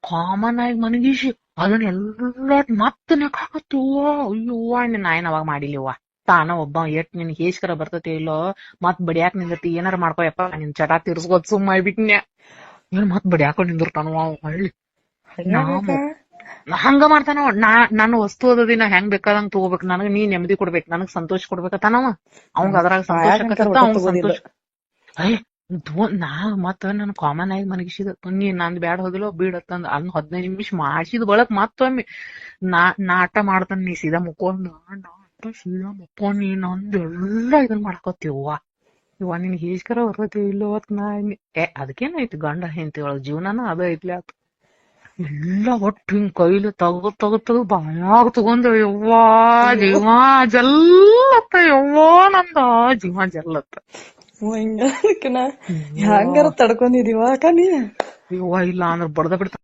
Common ಆಗಿ ಮನಗಿಸಿ ಅದನ್ನ ಎಲ್ಲ ಮತ್ತೆ ನೆಕಾಕತ್ತೀವ. ಅಯ್ಯವ್ವ ನಾಯನ್ ಅವಾಗ ಮಾಡಿಲಿವ್ವ. ತಾನ ಒಬ್ಬ ಎಟ್ ನಿನ್ ಹೇಸ್ಕರ ಬರ್ತತಿ ಇಲ್ಲೋ ಮತ್ ಬಡಿಯಾಕ್ ನಿಂದತಿ ಏನಾರ ಮಾಡ್ಕೋಯಪ್ಪ ನಿನ್ ಚಟ ತಿರ್ಸ್ಕೋದ್ ಸುಮ್ಮ ಮಾಡ್ಬಿಟ್ನ್ಯ. ಏನ್ ಮತ್ ಬಡಿಯಾಕೊಂಡ್ ನಿಂದಿರ್ತಾನವ ಹಳ್ಳಿ. ಹಂಗ ಮಾಡ್ತಾನವ. ನನ್ನ ವಸ್ತು ಅದದಿನ ಹೆಂಗ್ ಬೇಕಾದಂಗ್ ತಗೋಬೇಕು, ನನಗ್ ನೀ ನೆಮ್ಮದಿ ಕೊಡ್ಬೇಕು, ನನಗ್ ಸಂತೋಷ ಕೊಡ್ಬೇಕತ್ತಾನವ. ಅವಂಗ ಅದ್ರಾಗ ಸಂತೋಷ ಆಕತ್ತ, ಅವ್ನ್ ಸಂತೋಷ. ನಾ ಮತ್ತ ನನ್ ಕಾಮನ್ ಆಗಿ ಮನಗಿಸಿದ ನೀ ನಂದ್ ಬ್ಯಾಡ್ ಹೋದಿಲ್ಲ ಬೀಡತ್ತಂದ ಅದ್ 15 ನಿಮಿಷ ಮಾಡ್ಸಿದ ಬಳಕ್ ಮತ್ತೊಮ್ಮೆ ನಾಟ ಮಾಡ್ತಾನ. ನೀ ಸೀದಾ ಮುಕ್ಕೊಂಡ್ ಸೀದಾ ಮುಕ್ಕೊಂಡ್ ನೀ ನಂದೆಲ್ಲಾ ಇದನ್ ಮಾಡ್ಕೊತೀವ್ವ. ಇವ ನಿನ್ ಹೇಸ್ಕರ ಬರ್ತೈತಿ ಇಲ್ಲೋತ್ ನಾ ಅದಕ್ಕೇನೈತಿ ಗಂಡ ಹೆಂಡತಿ ಒಳಗ್ ಜೀವನನ ಅದ ಐತ್ಲಿ ಆತ. ಎಲ್ಲ ಒಟ್ಟು ಹಿಂಗ್ ಕೈಲಿ ತಗದ್ ಬಾಯಾಗ ತಗೊಂಡ ಯವ್ವಾ ಜೀವ ಜಲ್ಲತ್ತ. ಯವ್ವಾ ನಂದ ಜೀವ ಜಲ್ಲತ್ತ. ಹಂಗಾರ ತಡ್ಕೊಂಡಿದೀವ ಅಕ್ಕ ನೀ. ಯವ್ವ ಇಲ್ಲ ಅಂದ್ರ ಬಡ್ದ ಬಿಡ್ತ.